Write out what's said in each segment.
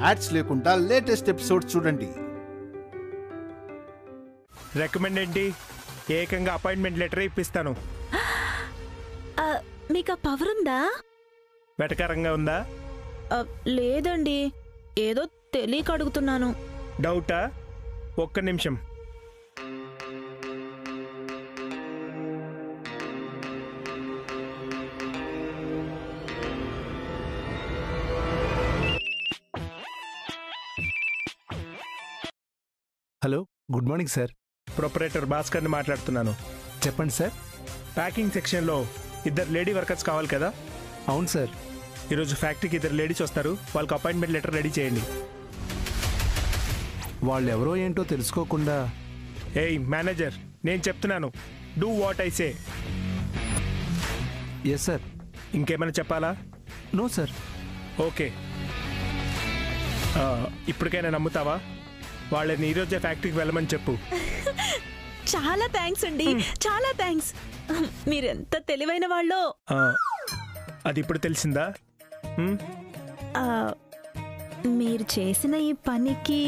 Ads లేకుండా latest episode చూడండి. Recommend ఏంటి? ఏకంగా అపాయింట్మెంట్ లెటర్ ఇప్పిస్తాను. మీకు ఆ పవర్ ఉందా? వెటకారంగా ఉందా? లేదండి, ఏదో తెలియక అడుగుతున్నాను. డౌటా? ఒక్క నిమిషం. Hello, good morning sir. Proprietor భాస్కర్ని మాట్లాడుతున్నాను. చెప్పండి సార్. ప్యాకింగ్ సెక్షన్లో 2 లేడీ వర్కర్స్ కావాలి కదా? అవును సార్. ఈరోజు ఫ్యాక్టరీకి 2 లేడీస్ వస్తారు. వాళ్ళకి అపాయింట్మెంట్ లెటర్ రెడీ చేయండి. వాళ్ళు ఎవరో ఏంటో తెలుసుకోకుండా. ఏయ్ మేనేజర్, నేను చెప్తున్నాను, do what I say. Yes sir. ఇంకేమైనా చెప్పాలా? No sir. ఓకే. ఇప్పటికైనా నమ్ముతావా? వాళ్ళని ఈరోజే ఫ్యాక్టరీకి వెళ్ళమని చెప్పు. చాలా థ్యాంక్స్ అండి, చాలా థ్యాంక్స్. మీరెంత తెలివైన వాళ్ళో. అది ఇప్పుడు తెలిసిందా? మీరు చేసిన ఈ పనికి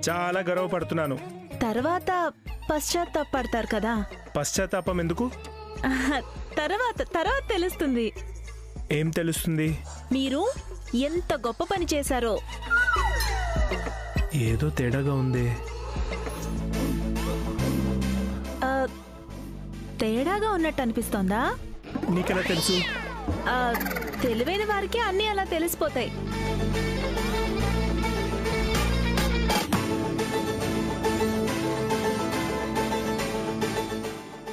చాలా గర్వపడుతున్నాను. తర్వాత పశ్చాత్తాపడతారు కదా? పశ్చాత్తాపం ఎందుకు? తర్వాత తెలుస్తుంది. ఏం తెలుస్తుంది? మీరు ఎంత గొప్ప పని చేశారో. ఏదో తేడాగా ఉంది. తేడాగా ఉన్నట్టు అనిపిస్తోందా? నీకెలా తెలుసు? తెలివైన వారికి అన్నీ అలా తెలిసిపోతాయి.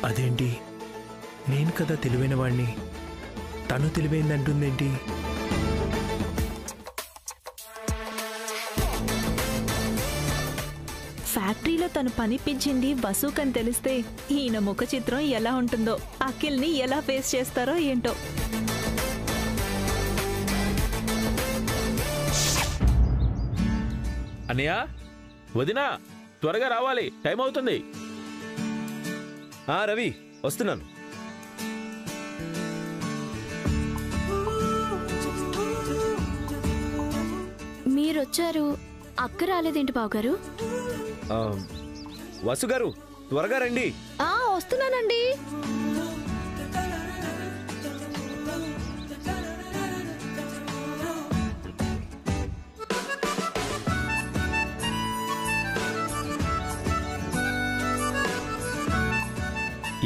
అదేంటి, నేను కదా తెలివైన వాడిని, తను తెలివైంది అంటుందేంటి? ఫ్యాక్టరీలో తను పనిపించింది వసూకని తెలిస్తే ఈయన ముఖ చిత్రం ఎలా ఉంటుందో, అఖిల్ని ఎలా ఫేస్ చేస్తారో ఏంటో. అన్నయ్య, వదినా, త్వరగా రావాలి, టైం అవుతుంది. రవి, వస్తున్నాను. మీరొచ్చారు, అక్క రాలేదేంటి బావగారు? వసు గారు, త్వరగా రండి. వస్తున్నానండి.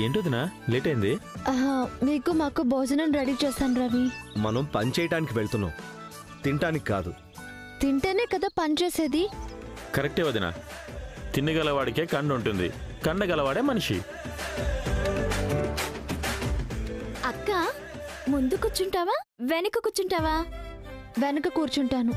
ఏంటోదినా, లేట్ అయింది? మీకు మాకు భోజనం రెడీ చేస్తాను రవి. మనం పని చేయటానికి వెళ్తున్నాం, తినటానికి కాదు. తింటేనే కదా పని చేసేది. కరెక్టే వదినా, తినగలవాడికే కండు ఉంటుంది, కండగలవాడే మనిషి. అక్క, ముందు కూర్చుంటావా వెనక కూర్చుంటావా? వెనక కూర్చుంటాను.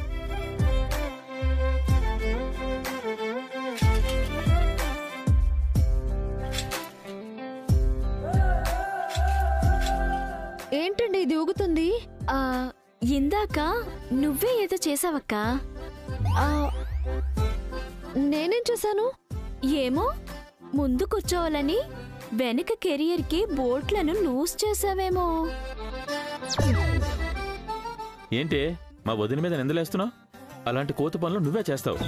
ఏంటండి ఇది ఊగుతుంది? ఇందాక నువ్వే ఏదో చేసావక్క. నేనేం చేశాను? ఏమో, ముందు కూర్చోవాలని వెనక కెరియర్కి బోట్లను లూజ్ చేసావేమో. ఏంటి మా వదిన మీద నిందలేస్తున్నావు? అలాంటి కోతి పనులు నువ్వే చేస్తావు.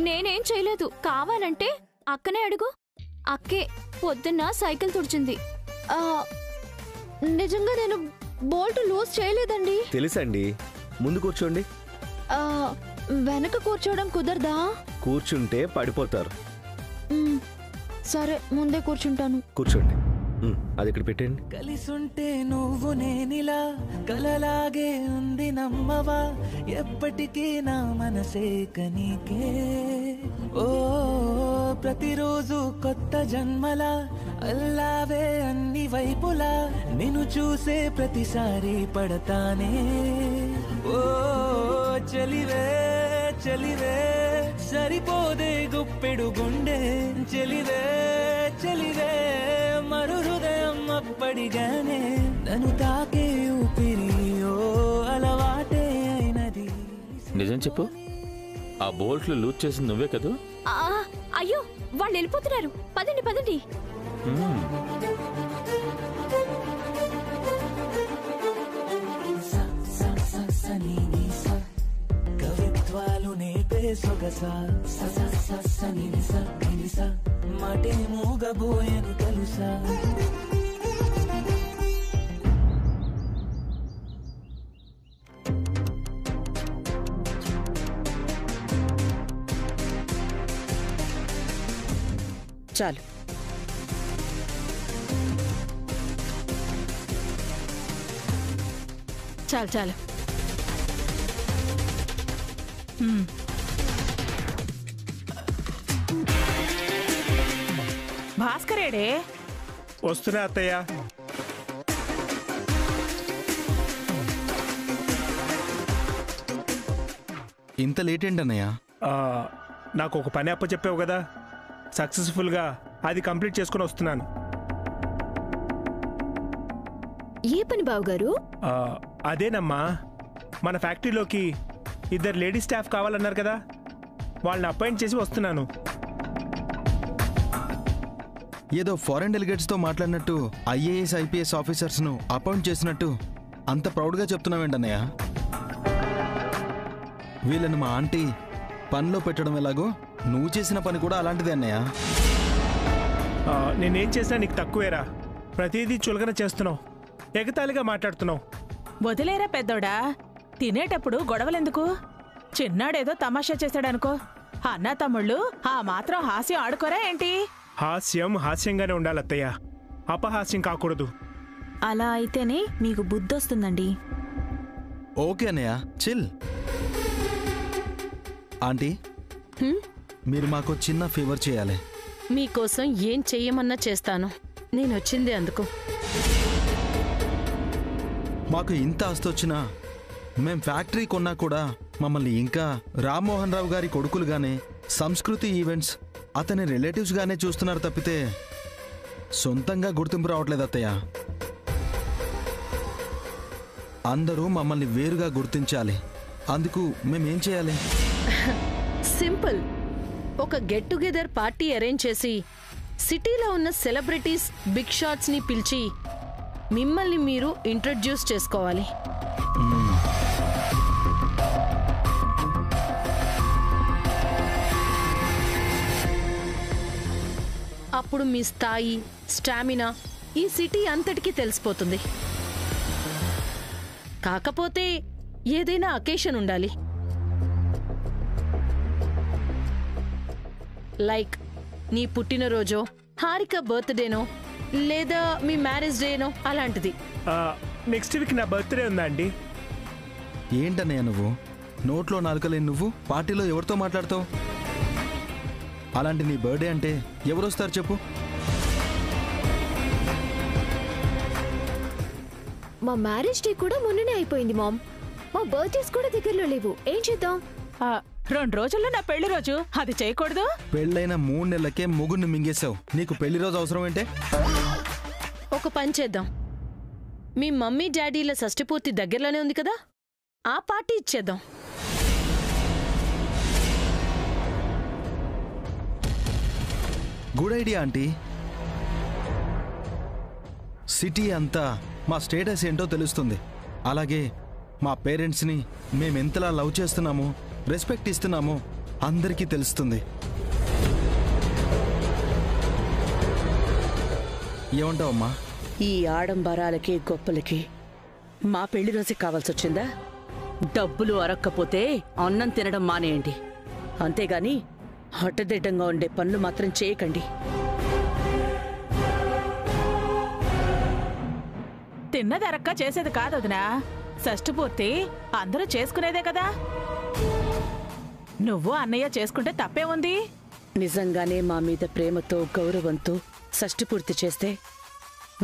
నేనేం చేయలేదు, కావాలంటే అక్కనే అడుగు. అక్కే పొద్దున్న సైకిల్ తుడిచింది. నిజంగా నేను బోల్ట్ లూజ్ చేయలేదండి. తెలుసండి, ముందు కూర్చోండి. వెనక కూర్చోవడం కుదరదా? కూర్చుంటే పడిపోతారు. సరే, ముందే కూర్చుంటాను. కూర్చోండి. అది ఇక్కడ పెట్టండి. కలిసుంటే నువ్వు నేనిలా కలలాగే ఉంది నమ్మవా, ఎప్పటికీ నా మనసే కనీకే. ఓ ప్రతిరోజు కొత్త జన్మలా అల్లావే అన్ని వైపులా, నిన్ను చూసే ప్రతిసారి పడతానే. ఓ చలివే చలివే సరిపోదే గుప్పెడు గుండె, చెలివే చెలివే మరు హృదయం అప్పడిగానే, నన్ను తాకే ఊపిరి ఓ అలవాటే అయినది. నిజం చెప్పు, ఆ బోల్ట్లు లూజ్ చేసింది నువ్వే కదూ? అయ్యో, వాళ్ళు వెళ్ళిపోతున్నారు. పదండి పదండి. కవిత చూపే సొగస సస సస నినిస నినిస మాటే మూగబోయెను తెలుసా. చాలు. చాలు చాలు. భాస్కరేడే? వస్తున్నా అత్తయ్య. ఇంత లేట్ ఏంటన్నయ్య? నాకు ఒక పని అప్పచెప్పావు కదా, సక్సెస్ఫుల్గా అది కంప్లీట్ చేసుకుని వస్తున్నాను. ఏ పని బావగారు? అదేనమ్మా, మన ఫ్యాక్టరీలోకి 2 లేడీ స్టాఫ్ కావాలన్నారు కదా, వాళ్ళని అపాయింట్ చేసి వస్తున్నాను. ఏదో ఫారెన్ డెలిగేట్స్తో మాట్లాడినట్టు ఐఏఎస్ ఐపీఎస్ ఆఫీసర్స్ను అపాయింట్ చేసినట్టు అంత ప్రౌడ్గా చెప్తున్నావేంటన్నయ్య? వీళ్ళని మా ఆంటీ పనిలో పెట్టడం ఎలాగో నువ్వు చేసిన పని కూడా అలాంటిదే అన్నయ్య. నేనేం చేసినా నీకు తక్కువేరా. ప్రతిదీ చులకన చేస్తున్నావు, ఎగతాళిగా మాట్లాడుతున్నావు. వదిలేరా పెద్దోడా, తినేటప్పుడు గొడవలెందుకు? చిన్నాడేదో తమాషా చేశాడనుకో, అన్నా తమ్ముళ్ళు ఆ మాత్రం హాస్యం ఆడుకోరా ఏంటి? హాస్యం హాస్యంగానే ఉండాలి అత్తయ్య, అపహాస్యం కాకూడదు. అలా అయితేనే మీకు బుద్ధొస్తుందండి. ఓకే అన్నయ్య, చిల్. ఆంటీ, మీరు మాకు చిన్న ఫేవర్ చేయాలి. మీకోసం ఏం చెయ్యమన్నా చేస్తాను. నేను వచ్చిందే అందుకు. మాకు ఇంత ఆస్తి వచ్చినా మేం ఫ్యాక్టరీ కొన్నా కూడా మమ్మల్ని ఇంకా రామ్మోహన్ రావు గారి కొడుకులుగానే, సంస్కృతి ఈవెంట్స్ అతని రిలేటివ్స్గానే చూస్తున్నారు తప్పితే సొంతంగా గుర్తింపు రావట్లేదు అత్తయ్య. అందరూ మమ్మల్ని వేరుగా గుర్తించాలి. అందుకు మేమేం చేయాలి? సింపుల్. ఒక గెట్ టుగెదర్ పార్టీ అరేంజ్ చేసి సిటీలో ఉన్న సెలబ్రిటీస్, బిగ్ షాట్స్ ని పిలిచి మిమ్మల్ని మీరు ఇంట్రడ్యూస్ చేసుకోవాలి. అప్పుడు మీ స్థాయి, స్టామినా ఈ సిటీ అంతటికీ తెలిసిపోతుంది. కాకపోతే ఏదైనా అకేషన్ ఉండాలి. లైక్ నీ పుట్టినరోజో, హారిక బర్త్డేనో, లేదా మీ మ్యారేజ్ డేనో అలాంటిది. నెక్స్ట్ వీక్ నా బర్త్డే ఉందా అండి? ఏంటన్నయ్య నువ్వు? నోట్లో నాలుకలేని నువ్వు పార్టీలో ఎవరితో మాట్లాడతావు? అలాంటి నీ బర్త్డే అంటే ఎవరొస్తారు చెప్పు? మా మ్యారేజ్ డే కూడా మొన్ననే అయిపోయింది మామ్. మా బర్త్డేస్ కూడా దగ్గరలో లేవు. ఏం చేద్దాం? 2 రోజుల్లో నా పెళ్లి రోజు, అది చేయకూడదు? పెళ్ళైన 3 నెలలకే ముగ్గురిని మింగేశావు, నీకు పెళ్లి రోజు అవసరం ఏంటే? ఒక పని చేద్దాం. మీ మమ్మీ డాడీల షష్ఠిపూర్తి దగ్గరలోనే ఉంది కదా, ఆ పార్టీ ఇచ్చేద్దాం. Good idea aunty. సిటీ అంతా మా స్టేటస్ ఏంటో తెలుస్తుంది. అలాగే మా పేరెంట్స్ని మేమెంతలా లవ్ చేస్తున్నామో, రెస్పెక్ట్ ఇస్తున్నామో అందరికీ తెలుస్తుంది. ఏమంటావమ్మా? ఈ ఆడంబరాలకి, గొప్పలకి మా పెళ్లి రోజే కావాల్సొచ్చిందా? డబ్బులు అరక్కపోతే అన్నం తినడం మానేయండి. అంతేగాని హఠదిడ్డంగా ఉండే పనులు మాత్రం చేయకండి. తిన్నదరక్క చేసేది కాదు వదినా. షష్ఠపూర్తి అందరూ చేసుకునేదే కదా. నువ్వు అన్నయ్య చేసుకుంటే తప్పే ఉంది. నిజంగానే మా మీద ప్రేమతో, గౌరవంతో షష్ఠిపూర్తి చేస్తే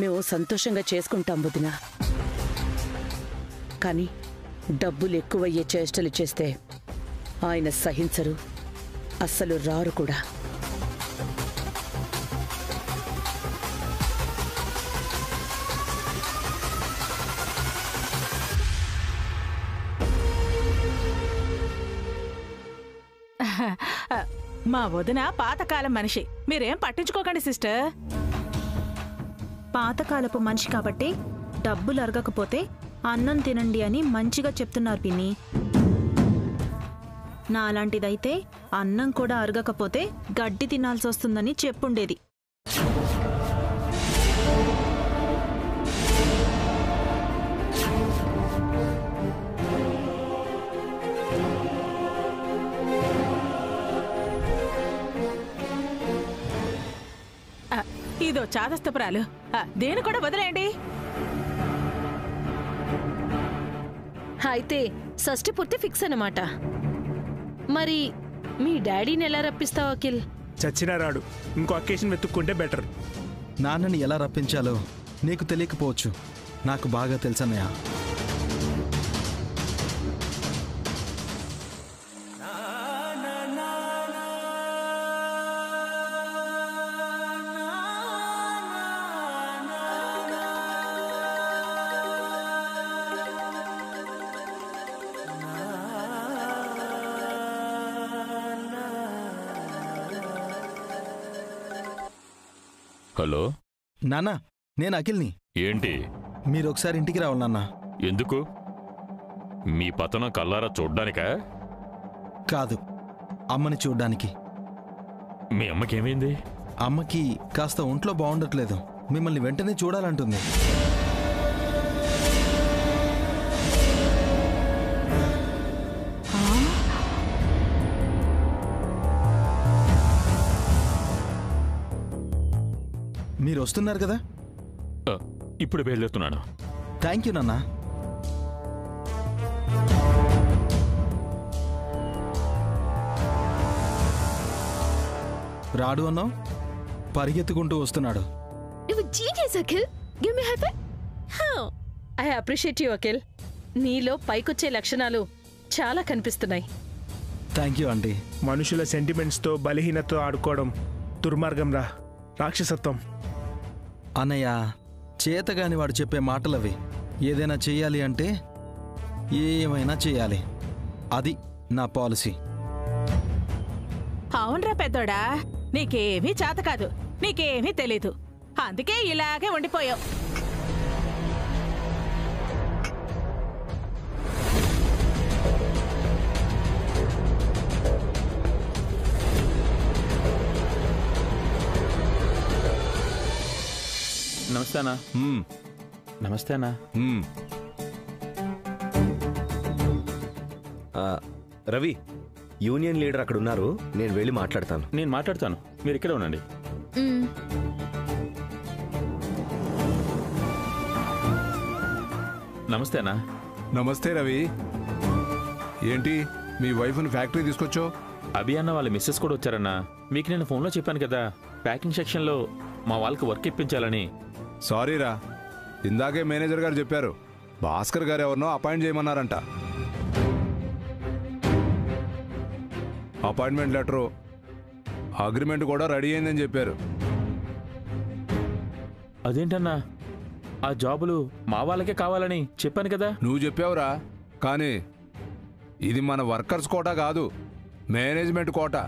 మేము సంతోషంగా చేసుకుంటాం వదినా. కానీ డబ్బులు ఎక్కువయ్యే చేష్టలు చేస్తే ఆయన సహించరు, అస్సలు రారు కూడా. మా వదిన పాతకాలం మనిషి, మీరేం పట్టించుకోకండి సిస్టర్. పాతకాలపు మనిషి కాబట్టి డబ్బులు అరగకపోతే అన్నం తినండి అని మంచిగా చెప్తున్నారు పిన్ని. నా అలాంటిదైతే అన్నం కూడా అరగకపోతే గడ్డి తినాల్సి వస్తుందని చెప్పుండేది. ఇదో చాదస్తపురాలు. దేని కూడా వదిలేయండి. అయితే షష్ఠి పూర్తి ఫిక్స్ అన్నమాట. మరి మీ డాడీని ఎలా రప్పిస్తావు అఖిల్? చచ్చినా రాడు. ఇంకో అకేషన్ వెతుక్కుంటే బెటర్. నాన్నని ఎలా రప్పించాలో నీకు తెలియకపోవచ్చు, నాకు బాగా తెలుసన్నయ్య. హలో నాన్న, నేను అఖిల్ని. ఏంటి? మీరు ఒకసారి ఇంటికి రావాలి నాన్న. ఎందుకు? మీ పతనం కల్లారా చూడ్డానికా? కాదు, అమ్మని చూడ్డానికి. మీ అమ్మకేమైంది? అమ్మకి కాస్త ఒంట్లో బాగుండట్లేదు. మిమ్మల్ని వెంటనే చూడాలంటుంది. మీరు వస్తున్నారు కదా? ఇప్పుడు బయలుదేరుతున్నాను. థ్యాంక్ యూ నాన్న. రాడు అన్నావు, పరిగెత్తుకుంటూ వస్తున్నాడు. నువ్వు genius Akhil. Give me high five. I appreciate you Akhil. నీలో పైకొచ్చే లక్షణాలు చాలా కనిపిస్తున్నాయి. Thank you aunty. మనుషుల సెంటిమెంట్స్తో బలహీనతో ఆడుకోవడం దుర్మార్గం రా, రాక్షసత్వం. అన్నయ్య, చేతగాని వాడు చెప్పే మాటలవి. ఏదైనా చెయ్యాలి అంటే ఏమైనా చెయ్యాలి. అది నా పాలసీ. అవునరా పెద్దోడా, నీకేమీ చేత కాదు, నీకేమీ తెలీదు. అందుకే ఇలాగే ఉండిపోయావు. నమస్తే అన్నా. నమస్తే అన్నా. రవి, యూనియన్ లీడర్ అక్కడ ఉన్నారు, నేను వెళ్ళి మాట్లాడతాను. నేను మాట్లాడతాను, మీరు ఇక్కడే ఉండండి. నమస్తే అన్నా. నమస్తే రవి. ఏంటి మీ వైఫ్ని ఫ్యాక్టరీ తీసుకొచ్చో? అభి అన్న వాళ్ళ మిస్సెస్ కూడా వచ్చారన్నా. మీకు నేను ఫోన్లో చెప్పాను కదా, ప్యాకింగ్ సెక్షన్లో మా వాళ్ళకి వర్క్ ఇప్పించాలని. సారీరా, ఇందాకే మేనేజర్ గారు చెప్పారు భాస్కర్ గారు ఎవరినో అపాయింట్ చేయమన్నారంట. అపాయింట్మెంట్ లెటరు, అగ్రిమెంట్ కూడా రెడీ అయిందని చెప్పారు. అదేంటన్నా, ఆ జాబులు మా వాళ్ళకే కావాలని చెప్పాను కదా. నువ్వు చెప్పావురా, కానీ ఇది మన వర్కర్స్ కోటా కాదు, మేనేజ్మెంట్ కోటా.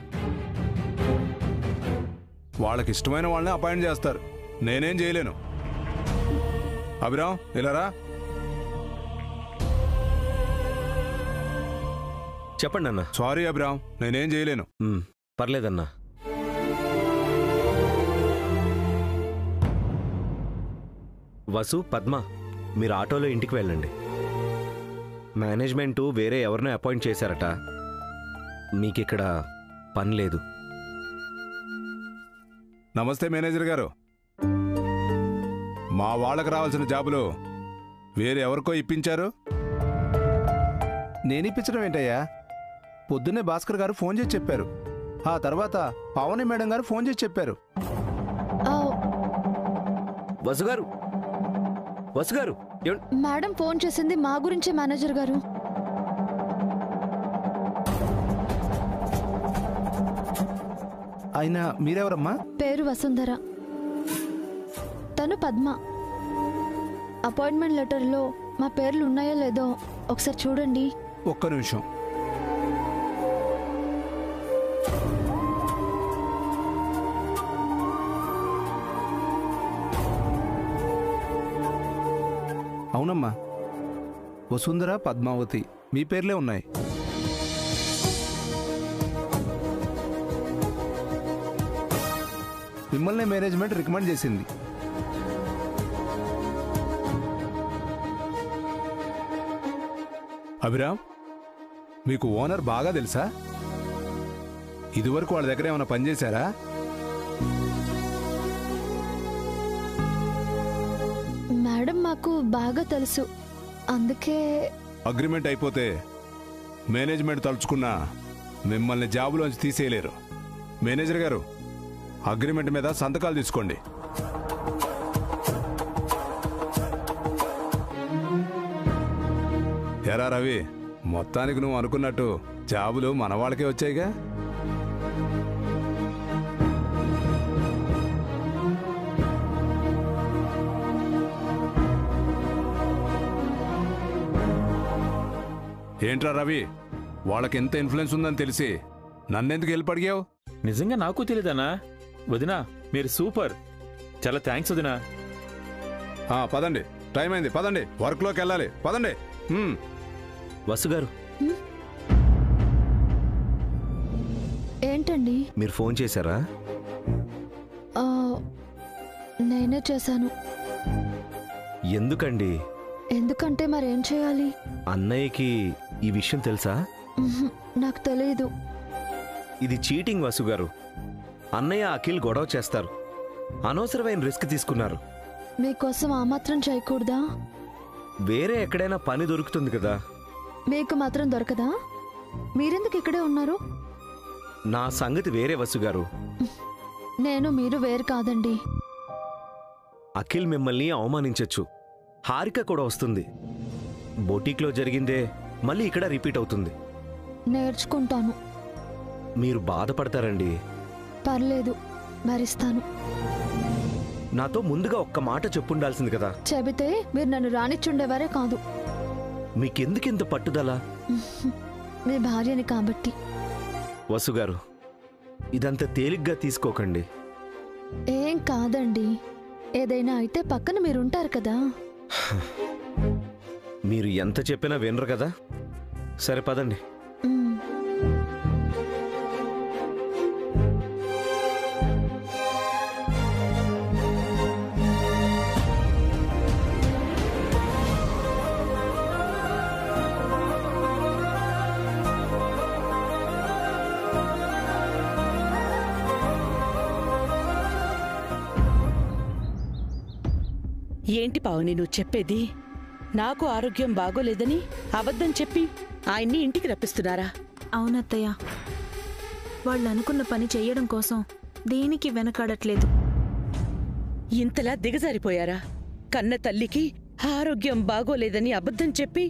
వాళ్ళకి ఇష్టమైన వాళ్ళని అపాయింట్ చేస్తారు, నేనేం చేయలేను. అభిరామ్, ఇలారా. చెప్పండి అన్న. సారీ అభిరామ్, నేనేం చేయలేను. పర్లేదన్నా. వసు, పద్మ, మీరు ఆటోలో ఇంటికి వెళ్ళండి. మేనేజ్మెంటు వేరే ఎవరినో అపాయింట్ చేశారట, మీకిక్కడ పని లేదు. నమస్తే మేనేజర్ గారు. మా వాళ్ళకి రావాల్సిన జాబులు వేరే ఎవరికో ఇప్పించారు. నేను ఇప్పించడం ఏంటయ్యా? పొద్దున్నే భాస్కర్ గారు ఫోన్ చేసి చెప్పారు. ఆ తర్వాత పావని మేడం గారు ఫోన్ చేసి చెప్పారు. వసుగారు, వసుగారు, మేడం ఫోన్ చేసింది మా గురించే మేనేజర్ గారు. అయినా మీరెవరమ్మా? పేరు వసుంధర, తను పద్మ. అపాయింట్మెంట్ లెటర్లో మా పేర్లు ఉన్నాయో లేదో ఒకసారి చూడండి. ఒక్క నిమిషం. అవునమ్మా, వసుంధర, పద్మావతి మీ పేర్లే ఉన్నాయి. మిమ్మల్ని మేనేజ్మెంట్ రికమెండ్ చేసింది. అభిరామ్, మీకు ఓనర్ బాగా తెలుసా? ఇదివరకు వాళ్ళ దగ్గర ఏమైనా పనిచేశారా? మేడం మాకు బాగా తెలుసు, అందుకే. అగ్రిమెంట్ అయిపోతే మేనేజ్మెంట్ తలుచుకున్నా మిమ్మల్ని జాబులోంచి తీసేయలేరు. మేనేజర్ గారు, అగ్రిమెంట్ మీద సంతకాలు తీసుకోండి. ఎరా రవి, మొత్తానికి నువ్వు అనుకున్నట్టు జాబులు మన వాళ్ళకే వచ్చాయిగా. ఏంట్రా రవి, వాళ్ళకి ఎంత ఇన్ఫ్లుయెన్స్ ఉందని తెలిసి నన్నెందుకు హెల్ప్ అడిగావు? నిజంగా నాకు తెలియదన్నా. వదినా, మీరు సూపర్. చాలా థ్యాంక్స్ వదినా. పదండి, టైం అయింది, పదండి, వర్క్లోకి వెళ్ళాలి, పదండి. వసుగారు, ఏంటండి? మీరు ఫోన్ చేశారా? నేనే చేశాను. ఎందుకండి? ఎందుకంటే మరేం చేయాలి? అన్నయ్యకి ఈ విషయం తెలుసా? నాకు తెలియదు. ఇది చీటింగ్ వసుగారు. అన్నయ్య అఖిల్ గొడవ చేస్తారు. అనవసరమైన రిస్క్ తీసుకున్నారు. మీకోసం ఆ మాత్రం చేయకూడదా? వేరే ఎక్కడైనా పని దొరుకుతుంది కదా. మీకు మాత్రం దొరకదా? మీరెందుకు ఇక్కడే ఉన్నారు? నా సంగతి వేరే వసుగారు. నేను మీరు వేరు కాదండి. అఖిల్ మిమ్మల్ని అవమానించొచ్చు. హారిక కూడా వస్తుంది. బొటీక్లో జరిగిందే మళ్ళీ ఇక్కడ రిపీట్ అవుతుంది. నేర్చుకుంటాను. మీరు బాధపడతారండి. పర్లేదు, భరిస్తాను. నాతో ముందుగా ఒక్క మాట చెప్పుండాల్సింది కదా. చెబితే మీరు నన్ను రానిచ్చుండేవారే కాదు. మీకెందుకింత పట్టుదల? మీ భార్యని కాబట్టి. వసుగారు, ఇదంతా తేలిగ్గా తీసుకోకండి. ఏం కాదండి. ఏదైనా అయితే పక్కన మీరుంటారు కదా. మీరు ఎంత చెప్పినా వినరు కదా. సరే పదండి. ఏంటి పావని నువ్వు చెప్పేది? నాకు ఆరోగ్యం బాగోలేదని అబద్ధం చెప్పి ఆయన్ని ఇంటికి రప్పిస్తున్నారా? అవునత్తయ్య, వాళ్ళు అనుకున్న పని చెయ్యడం కోసం దేనికి వెనకాడట్లేదు. ఇంతలా దిగజారిపోయారా? కన్న తల్లికి ఆరోగ్యం బాగోలేదని అబద్ధం చెప్పి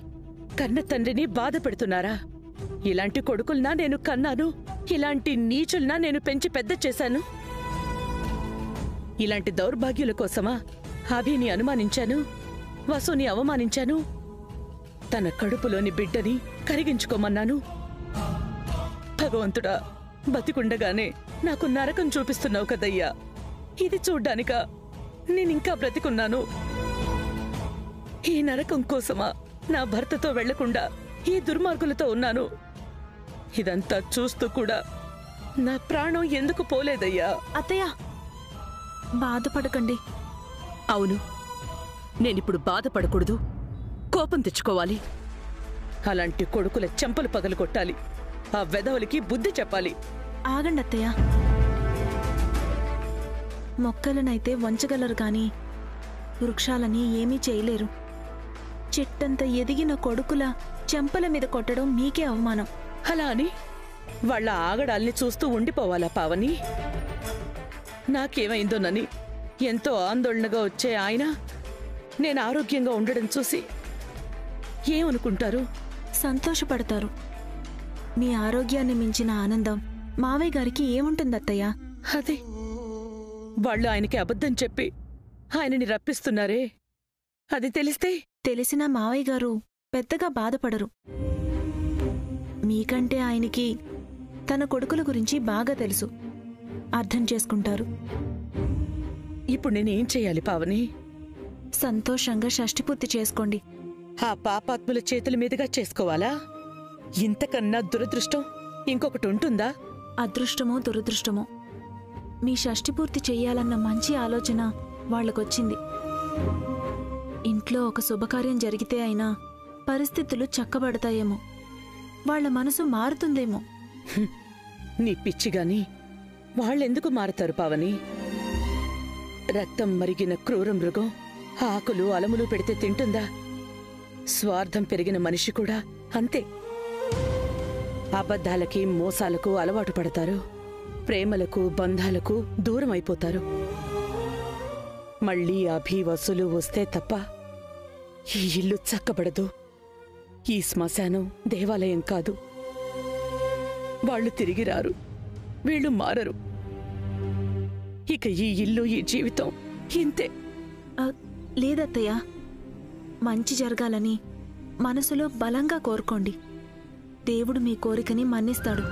కన్న తండ్రిని బాధ పెడుతున్నారా? ఇలాంటి కొడుకుల్నా నేను కన్నాను? ఇలాంటి నీచుల్నా నేను పెంచి పెద్ద చేశాను? ఇలాంటి దౌర్భాగ్యుల కోసమా అభిని అనుమానించాను, వసుని అవమానించాను, తన కడుపులోని బిడ్డని కరిగించుకోమన్నాను? భగవంతుడా, బతికుండగానే నాకు నరకం చూపిస్తున్నావు కదయ్యా. ఇది చూడ్డానికా నేనింకా బ్రతికున్నాను? ఈ నరకం కోసమా నా భర్తతో వెళ్లకుండా ఈ దుర్మార్గులతో ఉన్నాను? ఇదంతా చూస్తూ కూడా నా ప్రాణం ఎందుకు పోలేదయ్యా? అత్తయ్య, బాధపడకండి. అవును, నేనిప్పుడు బాధపడకూడదు, కోపం తెచ్చుకోవాలి. అలాంటి కొడుకుల చెంపలు పగలు కొట్టాలి. ఆ వెధవలకి బుద్ధి చెప్పాలి. ఆగండి అత్తయ్య. మొక్కలనైతే వంచగలరు గాని వృక్షాలని ఏమీ చేయలేరు. చెట్టంత ఎదిగిన కొడుకుల చెంపల మీద కొట్టడం మీకే అవమానం. అలా అని వాళ్ళ ఆగడాల్ని చూస్తూ ఉండిపోవాలా పావని? నాకేమైందోనని ఎంతో ఆందోళనగా వచ్చే ఆయన నేను ఆరోగ్యంగా ఉండడం చూసి ఏమనుకుంటారు? సంతోషపడతారు. మీ ఆరోగ్యాన్ని మించిన ఆనందం మావయ్య గారికి ఏముంటుందత్తయ్య? అదే, వాళ్ళు ఆయనకి అబద్ధం చెప్పి ఆయనని రప్పిస్తున్నారే, అది తెలిస్తే? తెలిసినా మావయ్య గారు పెద్దగా బాధపడరు. మీకంటే ఆయనకి తన కొడుకుల గురించి బాగా తెలుసు, అర్థం చేసుకుంటారు. ఇప్పుడు నేనేం చెయ్యాలి పావని? సంతోషంగా షష్ఠిపూర్తి చేసుకోండి. ఆ పాపాత్ముల చేతుల మీదుగా చేసుకోవాలా? ఇంతకన్నా దురదృష్టం ఇంకొకటి ఉంటుందా? అదృష్టమో దురదృష్టమో మీ షష్ఠి పూర్తి చెయ్యాలన్న మంచి ఆలోచన వాళ్ళకొచ్చింది. ఇంట్లో ఒక శుభకార్యం జరిగితే అయినా పరిస్థితులు చక్కబడతాయేమో, వాళ్ళ మనసు మారుతుందేమో. నీ పిచ్చిగాని వాళ్ళెందుకు మారతారు పావని? రక్తం మరిగిన క్రూర మృగం ఆకులు అలములు పెడితే తింటుందా? స్వార్థం పెరిగిన మనిషి కూడా అంతే. అబద్ధాలకి మోసాలకు అలవాటు పడతారు, ప్రేమలకు బంధాలకు దూరం అయిపోతారు. మళ్ళీ అభివసులు వస్తే తప్ప ఈ ఇల్లు చక్కబడదు. ఈ శ్మశానం దేవాలయం కాదు. వాళ్ళు తిరిగి రారు, వీళ్ళు మారరు. ఇక ఈ ఇల్లు ఈ జీవితం ఇంతే. లేదత్తయ్య, మంచి జరగాలని మనసులో బలంగా కోరుకోండి. దేవుడు మీ కోరికని మన్నిస్తాడు.